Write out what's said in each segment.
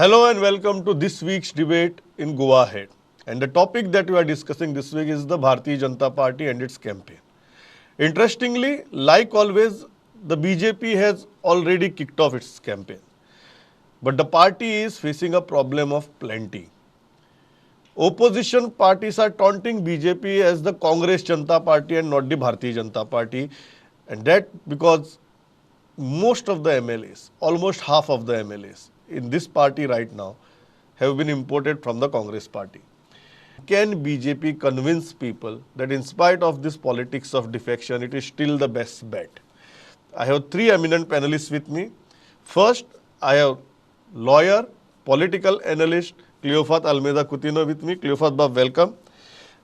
Hello and welcome to this week's debate in Goa Ahead. And the topic that we are discussing this week is the Bharatiya Janata Party and its campaign. Interestingly, like always, the BJP has already kicked off its campaign. But the party is facing a problem of plenty. Opposition parties are taunting BJP as the Congress Janata Party and not the Bharatiya Janata Party. And that because most of the MLAs, almost half of the MLAs in this party right now have been imported from the Congress party. Can BJP convince people that in spite of this politics of defection, it is still the best bet? I have three eminent panelists with me. First, I have lawyer, political analyst Cleophas Almeida Coutinho with me. Cleophas Bab, welcome.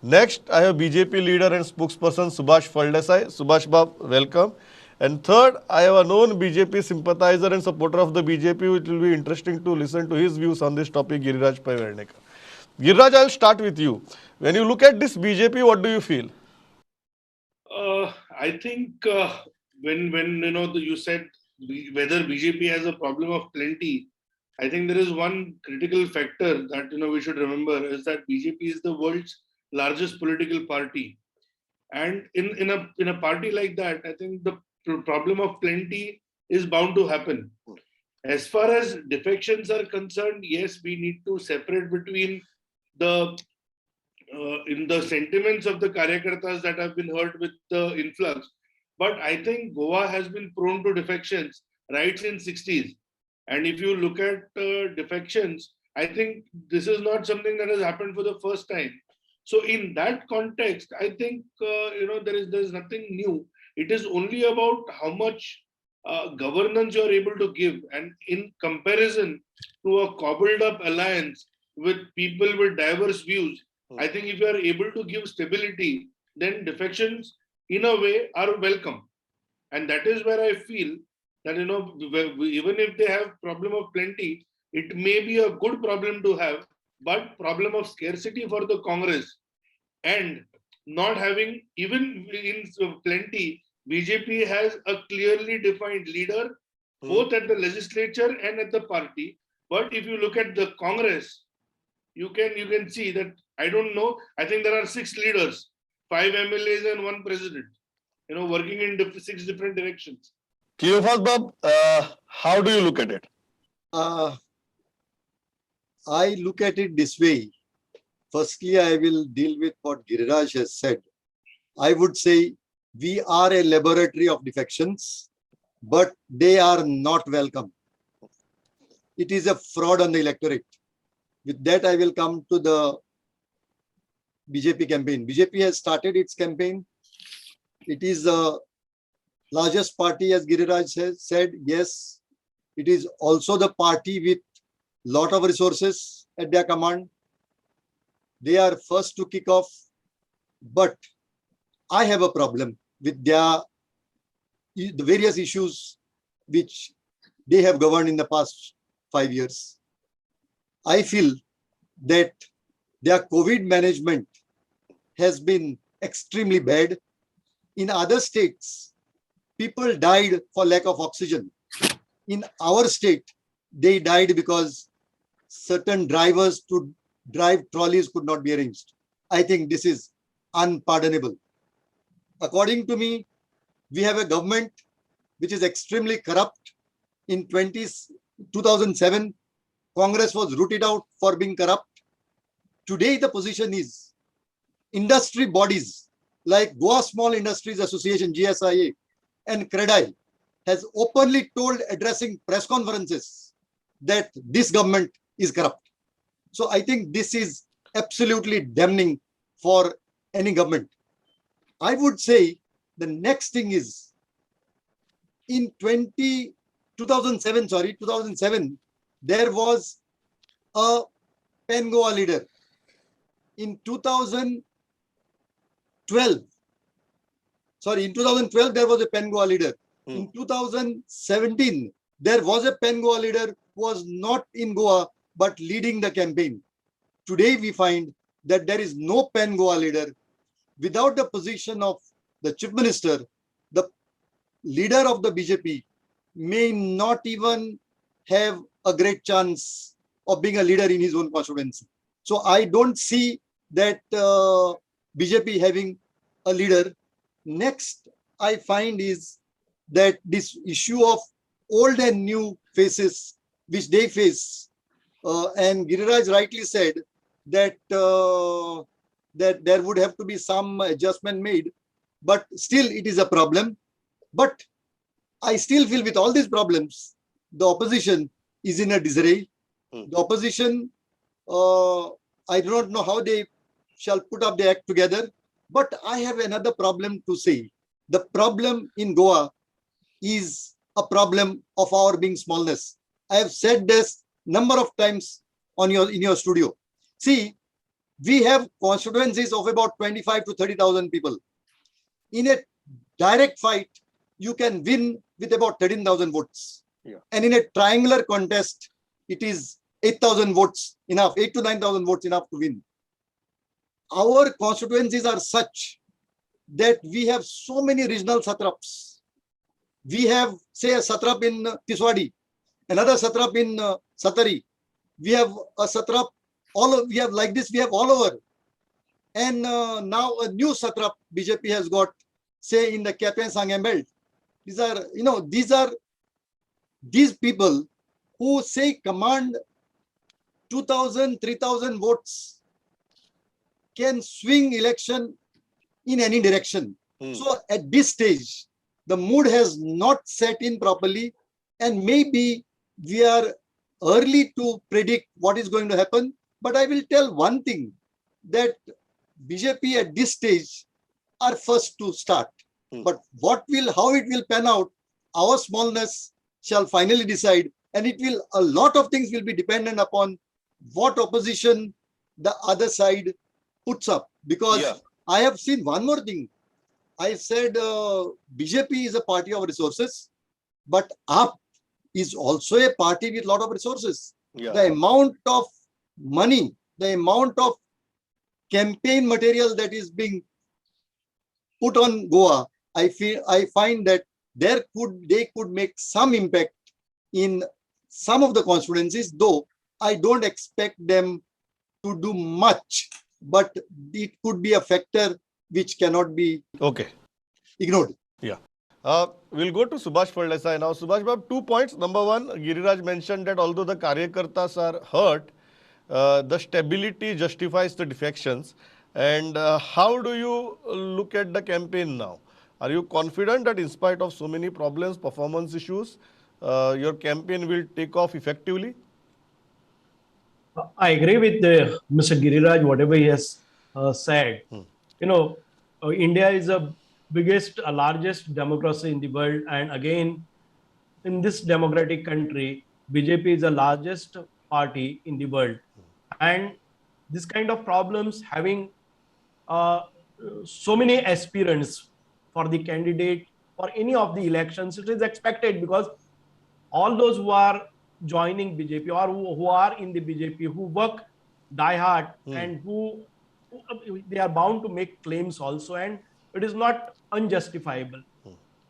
Next, I have BJP leader and spokesperson Subhash Faldesai. Subhash Bab, welcome. And third, I have a known BJP sympathizer and supporter of the BJP, which will be interesting to listen to his views on this topic, Giriraj Paivarnekar. Giriraj, I will start with you. When you look at this BJP, what do you feel? I think when you said whether BJP has a problem of plenty, I think there is one critical factor that we should remember is that BJP is the world's largest political party, and in a party like that, I think the problem of plenty is bound to happen. As far as defections are concerned, yes, we need to separate between the in the sentiments of the Karyakartas that have been hurt with the influx. But I think Goa has been prone to defections right since 60s. And if you look at defections, I think this is not something that has happened for the first time. So in that context, I think there is nothing new. It is only about how much governance you are able to give, and in comparison to a cobbled up alliance with people with diverse views, I think if you are able to give stability, then defections in a way are welcome. And that is where I feel that even if they have problem of plenty, it may be a good problem to have, but problem of scarcity for the Congress and not having even in plenty, BJP has a clearly defined leader both at the legislature and at the party. But if you look at the Congress, you can see that I don't know. I think there are 6 leaders, 5 MLAs, and 1 president. Working in 6 different directions. Cleophas Bab, how do you look at it? I look at it this way. Firstly, I will deal with what Giriraj has said. I would say we are a laboratory of defections, but they are not welcome. It is a fraud on the electorate. With that, I will come to the BJP campaign. BJP has started its campaign. It is the largest party, as Giriraj has said. Yes, it is also the party with lot of resources at their command. They are first to kick off, but I have a problem with the various issues which they have governed in the past 5 years. I feel that their COVID management has been extremely bad. In other states, people died for lack of oxygen. In our state, they died because certain drivers to drive trolleys could not be arranged. I think this is unpardonable. According to me, we have a government which is extremely corrupt. In 2007, Congress was rooted out for being corrupt. Today, the position is industry bodies like Goa Small Industries Association, GSIA, and CREDAI has openly told, addressing press conferences, that this government is corrupt. So I think this is absolutely damning for any government. I would say the next thing is in 2007, there was a Pan-Goa leader. In 2012, there was a Pan-Goa leader. In 2017, there was a Pan-Goa leader who was not in Goa but leading the campaign. Today, we find that there is no Pan-Goa leader. Without the position of the chief minister, the leader of the BJP may not even have a great chance of being a leader in his own constituency. So I don't see that BJP having a leader. Next, I find is that this issue of old and new faces which they face, and Giriraj rightly said that that there would have to be some adjustment made, but still it is a problem. But I still feel with all these problems, the opposition is in a disarray. The opposition, I do not know how they shall put up the act together. But I have another problem to say. The problem in Goa is a problem of our being smallness. I have said this number of times in your studio. See, we have constituencies of about 25 to 30,000 people. In a direct fight, you can win with about 13,000 votes. Yeah. And in a triangular contest, it is 8,000 votes enough, 8 to 9,000 votes enough to win. Our constituencies are such that we have so many regional satraps. We have, say, a satrap in Tiswadi, another satrap in Satari. We have a satrap, we have like this, we have all over. And now a new satrap BJP has got, say, in the Kapen Sangam belt. These people who say command 2,000, 3,000 votes can swing election in any direction. So at this stage, the mood has not set in properly, and maybe we are early to predict what is going to happen. But I will tell one thing, that BJP at this stage are first to start. But how it will pan out, our smallness shall finally decide, and a lot of things will be dependent upon what opposition the other side puts up. Because I have seen one more thing. I said BJP is a party of resources, but AAP is also a party with a lot of resources. The amount of money, the amount of campaign material that is being put on Goa, I find that they could make some impact in some of the constituencies, though I don't expect them to do much, but it could be a factor which cannot be ignored. We'll go to Subhash Desai now. Subhash, we have 2 points. Number one, Giriraj mentioned that although the Karyakartas are hurt, the stability justifies the defections. And how do you look at the campaign now? Are you confident that in spite of so many problems, performance issues, your campaign will take off effectively? I agree with Mr. Giriraj, whatever he has said. India is the largest democracy in the world. And again, in this democratic country, BJP is the largest party in the world. And this kind of problems, having so many aspirants for the candidate for any of the elections, it is expected, because all those who are joining BJP or who are in the BJP, who work die hard, and who they are bound to make claims also, and it is not unjustifiable.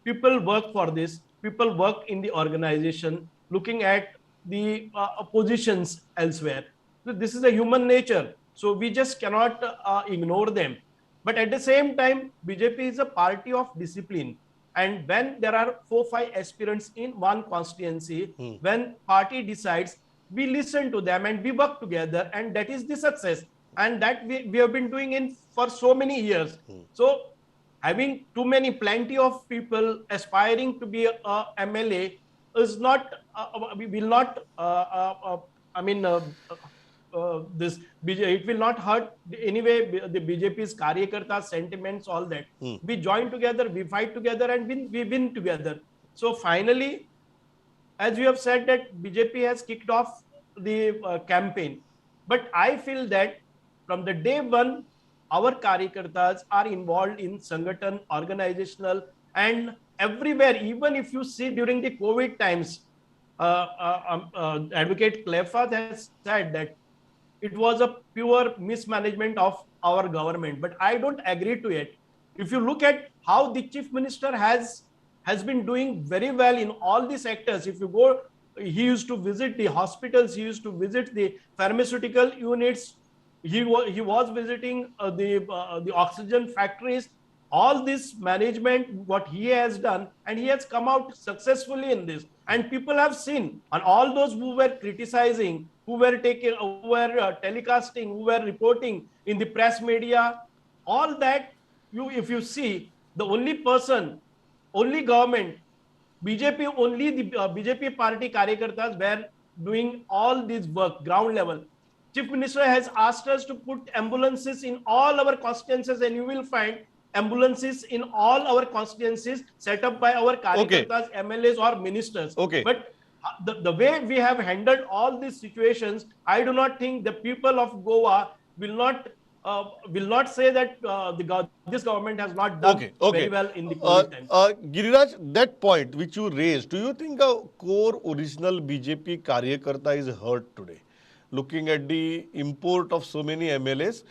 People work for this. People work in the organization, looking at the positions elsewhere. So this is a human nature. So we just cannot ignore them. But at the same time, BJP is a party of discipline. And when there are 4-5 aspirants in one constituency, when party decides, we listen to them and we work together, and that is the success. And that we have been doing for so many years. So having plenty of people aspiring to be a MLA is not, will not, it will not hurt anyway the BJP's Karyakarta sentiments, all that. We join together, we fight together, and we win together. So finally, as we have said, that BJP has kicked off the campaign. But I feel that from the day one, our Karyakartas are involved in Sangathan, organizational, and everywhere. Even if you see during the COVID times, Advocate Clefat has said that it was a pure mismanagement of our government. But I don't agree to it. If you look at how the Chief Minister has been doing very well in all the sectors, if you go he used to visit the hospitals, he used to visit the pharmaceutical units, he was visiting the oxygen factories. All this management, what he has done, and he has come out successfully in this. And people have seen, and all those who were criticizing, who were taking, who were telecasting, who were reporting in the press media, all that, if you see, the only person, only government, BJP, only the BJP party karyakartas were doing all this work, ground level. Chief Minister has asked us to put ambulances in all our constituencies, and you will find ambulances in all our constituencies set up by our karyakartas, MLAs or ministers. But the way we have handled all these situations, I do not think the people of Goa will not say that this government has not done very well in the COVID times. Giriraj, that point which you raised, do you think a core original BJP karyakarta is hurt today? Looking at the import of so many MLAs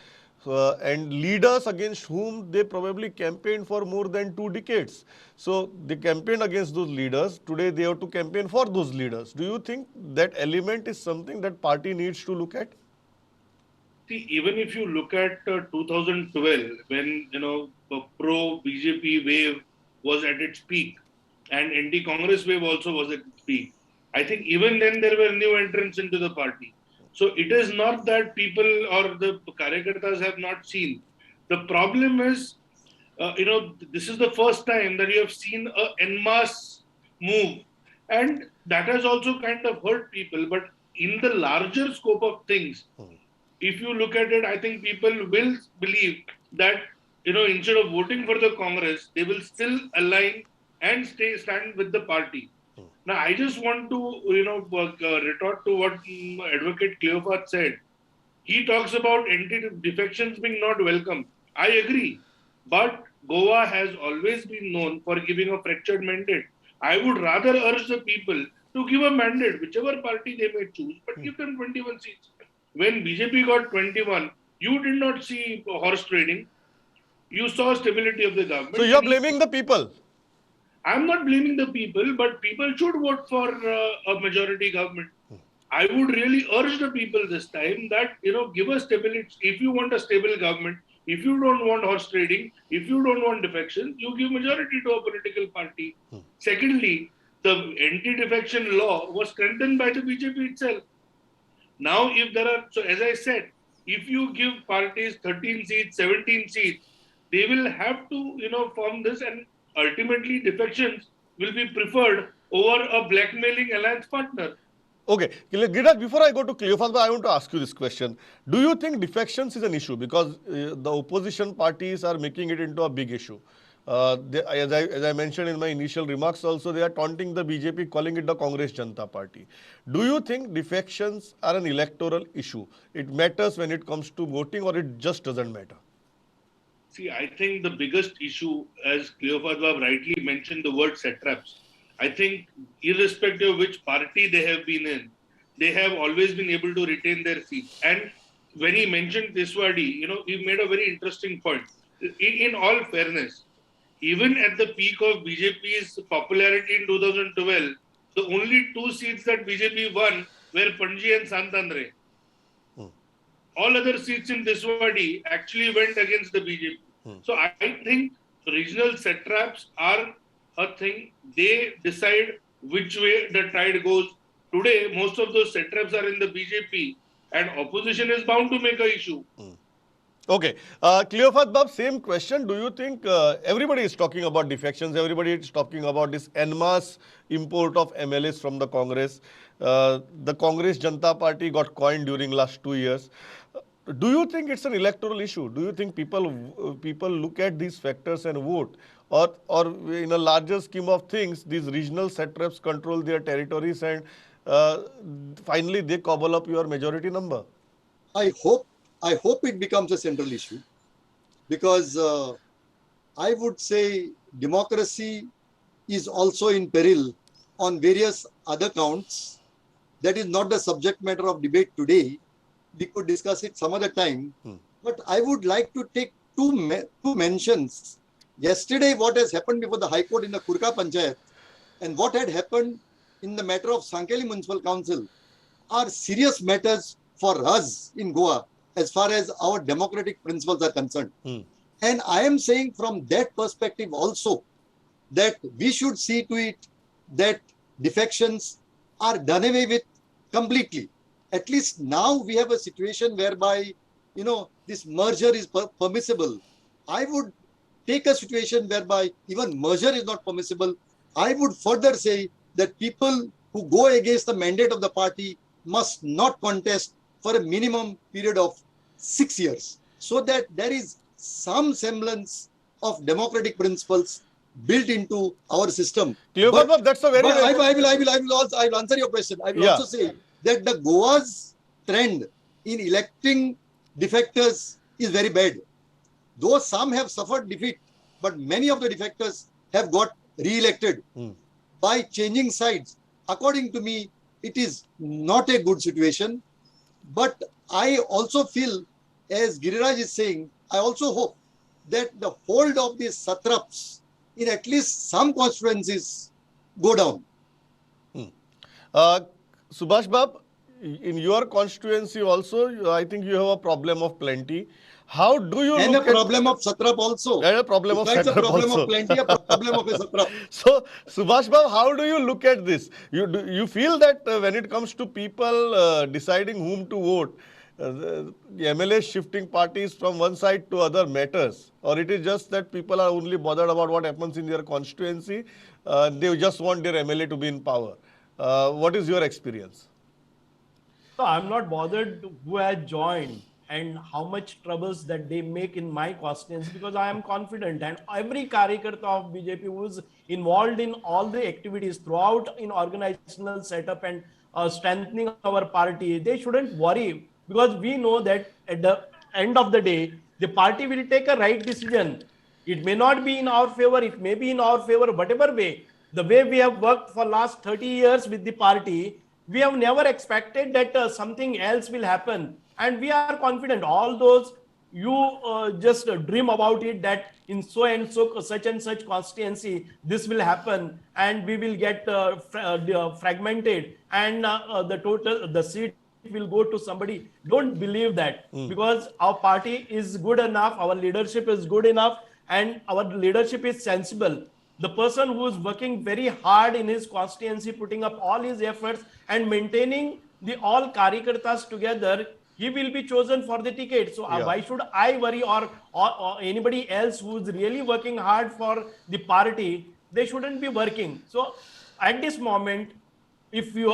and leaders against whom they probably campaigned for more than 2 decades. So they campaigned against those leaders. Today they have to campaign for those leaders. Do you think that element is something that party needs to look at? See, even if you look at 2012, when the pro BJP wave was at its peak, and anti-Congress wave also was at its peak, I think even then there were new entrants into the party. So it is not that people or the karyakartas have not seen. The problem is, this is the first time that you have seen a en masse move, and that has also kind of hurt people. But in the larger scope of things, if you look at it, I think people will believe that, instead of voting for the Congress, they will still align and stand with the party. Now, I just want to, retort to what Advocate Cleopat said. He talks about anti-defections being not welcome. I agree. But Goa has always been known for giving a fractured mandate. I would rather urge the people to give a mandate, whichever party they may choose, but give them 21 seats. When BJP got 21, you did not see horse trading. You saw stability of the government. So you are blaming the people? I'm not blaming the people, but people should vote for a majority government. I would really urge the people this time that, give us stability. If you want a stable government, if you don't want horse trading, if you don't want defection, you give majority to a political party. Secondly, the anti-defection law was strengthened by the BJP itself. Now, if there are, so as I said, if you give parties 13 seats, 17 seats, they will have to, form this, and ultimately defections will be preferred over a blackmailing alliance partner. Okay, Giriraj, before I go to Cleophas, I want to ask you this question. Do you think defections is an issue? Because the opposition parties are making it into a big issue. As I mentioned in my initial remarks also, they are taunting the BJP, calling it the Congress Janata Party. Do you think defections are an electoral issue? It matters when it comes to voting, or it just doesn't matter? See, I think the biggest issue, as Cleophas rightly mentioned the word satraps, I think irrespective of which party they have been in, they have always been able to retain their seats. And when he mentioned Tiswadi, he made a very interesting point. In all fairness, even at the peak of BJP's popularity in 2012, the only 2 seats that BJP won were Panji and Santandre. All other seats in Tiswadi actually went against the BJP. So I think regional satraps are a thing. They decide which way the tide goes. Today, most of those satraps are in the BJP, and opposition is bound to make an issue. Okay. Cleophas Bab, same question. Do you think everybody is talking about defections, everybody is talking about this en masse import of MLAs from the Congress? The Congress Janata Party got coined during last 2 years. Do you think it's an electoral issue? Do you think people look at these factors and vote? Or in a larger scheme of things, these regional satraps control their territories and finally they cobble up your majority number? I hope it becomes a central issue, because I would say democracy is also in peril on various other counts. That is not the subject matter of debate today. We could discuss it some other time. But I would like to take two mentions. Yesterday, what has happened before the High Court in the Kurka Panchayat, and what had happened in the matter of Sankeli Municipal Council are serious matters for us in Goa as far as our democratic principles are concerned. And I am saying from that perspective also that we should see to it that defections are done away with completely. At least now we have a situation whereby, this merger is permissible. I would take a situation whereby even merger is not permissible. I would further say that people who go against the mandate of the party must not contest for a minimum period of 6 years, so that there is some semblance of democratic principles built into our system. Cleopa, that's a very But I will answer your question. I will Yeah. also say that the Goa's trend in electing defectors is very bad. Though some have suffered defeat, but many of the defectors have got re-elected by changing sides. According to me, it is not a good situation. But I also feel, as Giriraj is saying, I also hope that the hold of these satraps in at least some constituencies go down. Subhash Bab, in your constituency also, I think you have a problem of plenty. How do you And a look at problem of satrap also. and a problem of Besides a satrap problem also? of plenty, a problem of a satrap. So, Subhash Bab, how do you look at this? You feel that when it comes to people deciding whom to vote, the MLA shifting parties from one side to other matters, or it is just that people are only bothered about what happens in their constituency, they just want their MLA to be in power. What is your experience? So I'm not bothered who has joined and how much troubles that they make in my constituency, because I am confident, and every Karyakarta of BJP who is involved in all the activities throughout in organizational setup and strengthening our party, they shouldn't worry, because we know that at the end of the day, the party will take a right decision. It may not be in our favor, it may be in our favor, whatever way. The way we have worked for last 30 years with the party, we have never expected that something else will happen. And we are confident. All those you just dream about it, that in so and so such and such constituency this will happen and we will get fragmented, and the seat will go to somebody. Don't believe that, because our party is good enough, our leadership is good enough, and our leadership is sensible. The person who is working very hard in his constituency, putting up all his efforts and maintaining the all Karyakartas together, he will be chosen for the ticket. So why should I worry, or anybody else who is really working hard for the party? They shouldn't be working. So at this moment, if you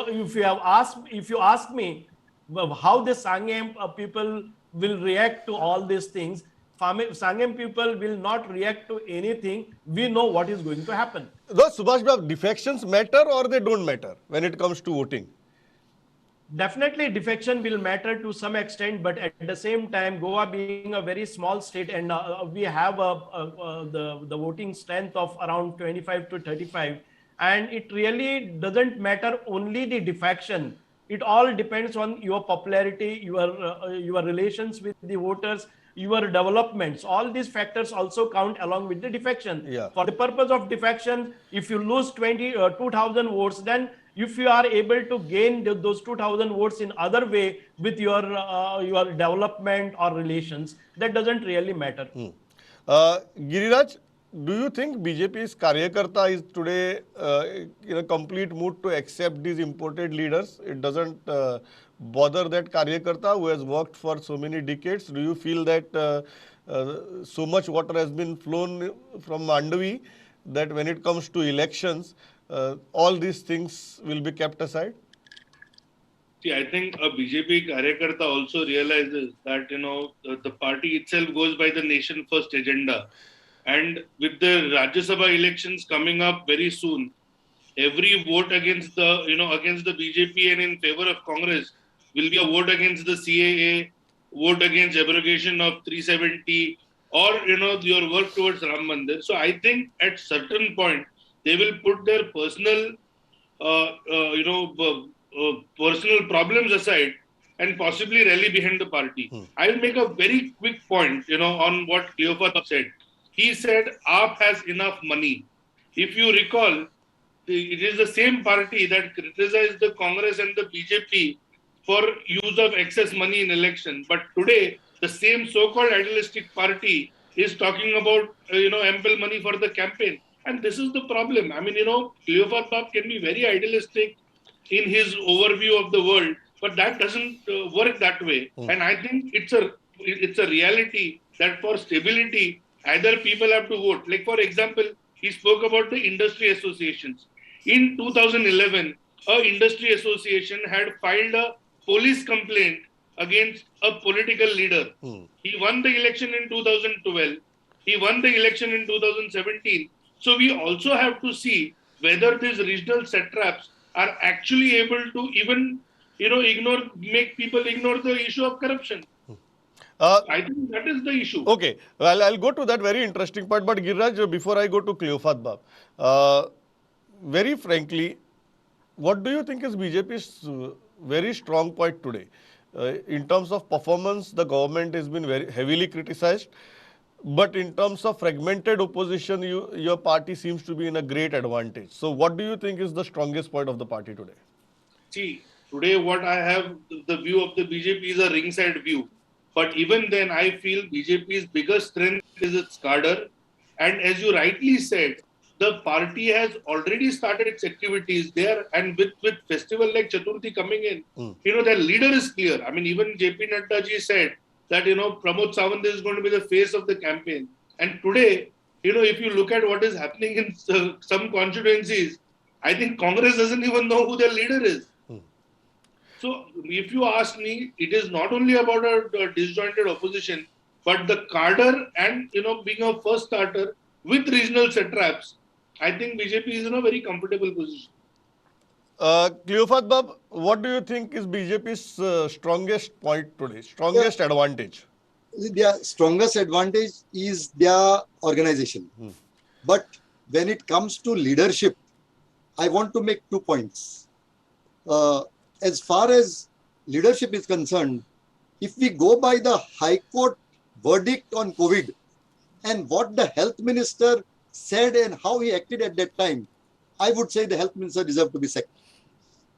ask me how the Sangam people will react to all these things, Sangam people will not react to anything. We know what is going to happen. Those Subhash Bab, defections matter or they don't matter when it comes to voting? Definitely defection will matter to some extent, but at the same time, Goa being a very small state, and we have the voting strength of around 25 to 35, and it really doesn't matter only the defection. It all depends on your popularity, your relations with the voters, your developments. All these factors also count along with the defection. Yeah. For the purpose of defection, if you lose 2,000 votes, then if you are able to gain those 2,000 votes in other way with your development or relations, that doesn't really matter. Giriraj, do you think BJP's Karyakarta is today in a complete mood to accept these imported leaders? It doesn't bother that Karyakarta who has worked for so many decades. Do you feel that so much water has been flown from Mandavi that when it comes to elections, all these things will be kept aside? See, I think a BJP Karyakarta also realizes that, the party itself goes by the nation first agenda. And with the Rajya Sabha elections coming up very soon, every vote against against the BJP and in favor of Congress will be a vote against the CAA, vote against abrogation of 370, or, your work towards Ram Mandir. So I think at certain point, they will put their personal personal problems aside and possibly rally behind the party. I'll make a very quick point, on what Cleopa said. He said, AAP has enough money. If you recall, it is the same party that criticized the Congress and the BJP for use of excess money in election. But today, the same so-called idealistic party is talking about ample money for the campaign, and this is the problem. I mean, Cleopat Bab can be very idealistic in his overview of the world, but that doesn't work that way. And I think it's a reality that for stability, either people have to vote. Like for example, he spoke about the industry associations. In 2011, a industry association had filed a police complaint against a political leader. He won the election in 2012. He won the election in 2017. So we also have to see whether these regional satraps are actually able to even, make people ignore the issue of corruption. I think that is the issue. Okay, well, I'll go to that very interesting part. But Giriraj, before I go to Cleopat Bab, very frankly, what do you think is BJP's very strong point today? In terms of performance, the government has been very heavily criticized. But in terms of fragmented opposition, your party seems to be in a great advantage. So what do you think is the strongest point of the party today? See, today what I have, the view of the BJP is a ringside view. But even then, I feel BJP's biggest strength is its cadre. And as you rightly said, the party has already started its activities there. And with festival like Chaturthi coming in, their leader is clear. I mean, even JP Nadda ji said that, Pramod Sawant is going to be the face of the campaign. And today, if you look at what is happening in some constituencies, I think Congress doesn't even know who their leader is. So, if you ask me, it is not only about a disjointed opposition, but the cadre and, being a first starter with regional satraps, I think BJP is in a very comfortable position. Cleopat Bab, what do you think is BJP's strongest point today, strongest advantage? Their strongest advantage is their organization. But when it comes to leadership, I want to make 2 points. As far as leadership is concerned, if we go by the High Court verdict on COVID and what the health minister said and how he acted at that time, I would say the health minister deserved to be sacked.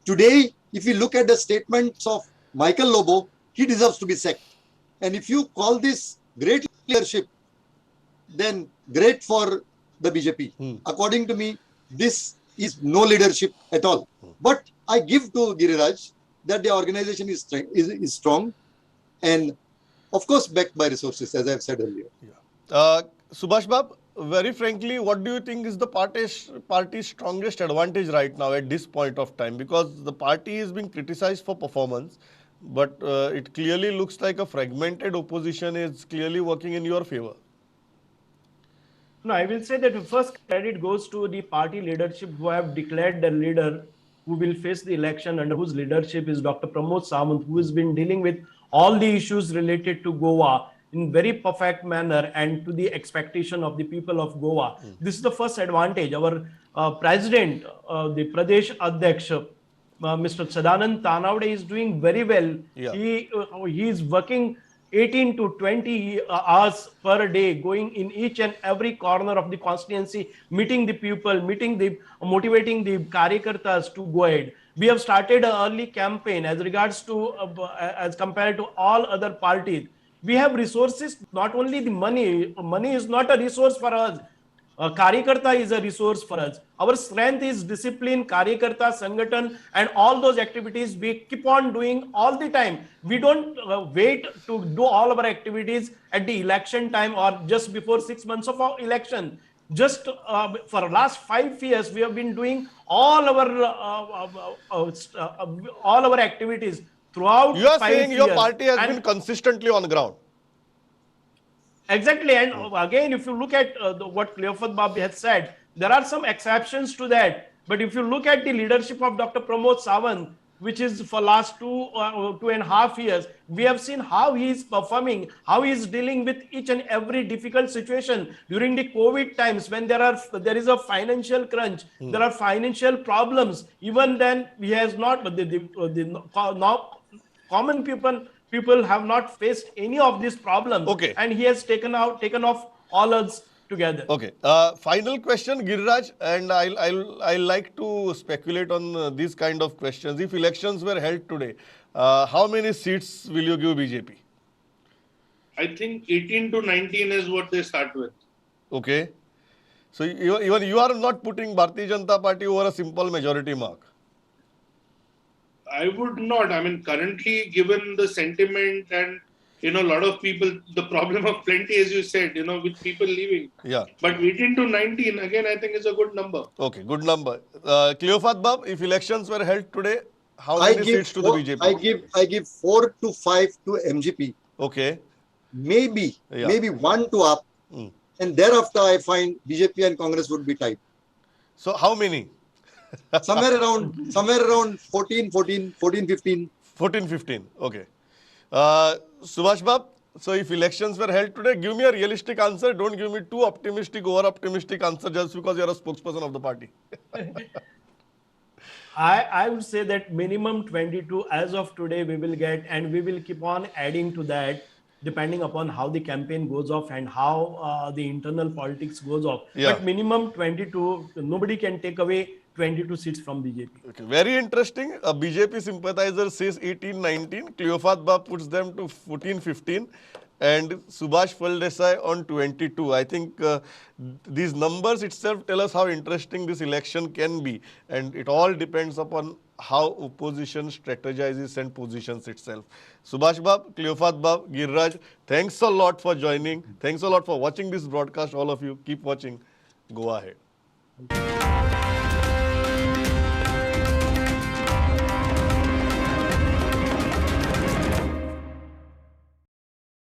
Today, if you look at the statements of Michael Lobo, he deserves to be sacked. And if you call this great leadership, then great for the BJP. According to me, this is no leadership at all. But I give to Giriraj that the organization is strong and, of course, backed by resources, as I've said earlier. Subhash Bab, very frankly, what do you think is the party's strongest advantage right now at this point of time? Because the party is being criticized for performance, but it clearly looks like a fragmented opposition is clearly working in your favor. No, I will say that the first credit goes to the party leadership who have declared the leader who will face the election, under whose leadership is Dr. Pramod Sawant, who has been dealing with all the issues related to Goa in very perfect manner and to the expectation of the people of Goa. This is the first advantage. Our president, the Pradesh Adhyaksh, Mr. Sadanand Tanawade is doing very well. Yeah. He is working 18 to 20 hours per day, going in each and every corner of the constituency, meeting the people, motivating the Karyakartas to go ahead. We have started an early campaign as regards to, as compared to all other parties. We have resources, not only the money. Money is not a resource for us. Karyakarta is a resource for us. Our strength is discipline, Karyakarta, Sangathan, and all those activities we keep on doing all the time. We don't wait to do all of our activities at the election time or just before 6 months of our election. Just for the last 5 years, we have been doing all our activities throughout. You are 5 saying years. your party has been consistently on the ground. Exactly. And again, if you look at what Cleopat Bab has said, there are some exceptions to that. But if you look at the leadership of Dr. Pramod Sawant, which is for last 2.5 years, we have seen how he is performing, how he is dealing with each and every difficult situation during the COVID times when there is a financial crunch, there are financial problems. Even then, he has not, common people have not faced any of these problems. Okay. And he has taken off all together. Okay. Final question, Giriraj, and I'll like to speculate on these kind of questions. If elections were held today, how many seats will you give BJP? I think 18 to 19 is what they start with. Okay. So even you are not putting Bharatiya Janata Party over a simple majority mark. I would not. I mean, currently, given the sentiment and a lot of people, the problem of plenty, as you said, with people leaving. Yeah. But 18 to 19, again, I think is a good number. Okay, good number. Cleofat Bab, if elections were held today, how I many give seats to the four, BJP? I give 4 to 5 to MGP. Okay. Maybe Yeah. maybe 1 to up, and thereafter I find BJP and Congress would be tied. So how many? Somewhere around 14, 15. 14, 15. Okay. Subhash Bab, so if elections were held today, give me a realistic answer. Don't give me too optimistic, over-optimistic answer just because you're a spokesperson of the party. I would say that minimum 22 as of today we will get, and we will keep on adding to that depending upon how the campaign goes off and how the internal politics goes off. Yeah. But minimum 22, nobody can take away 22 seats from BJP. Okay, very interesting. A BJP sympathizer says 18, 19. Cleofat Bab puts them to 14, 15. And Subhash Faldesai on 22. I think these numbers itself tell us how interesting this election can be. And it all depends upon how opposition strategizes and positions itself. Subhash Bab, Cleofat Bab, Giriraj, thanks a lot for joining. Thanks a lot for watching this broadcast, all of you. Keep watching. Go ahead.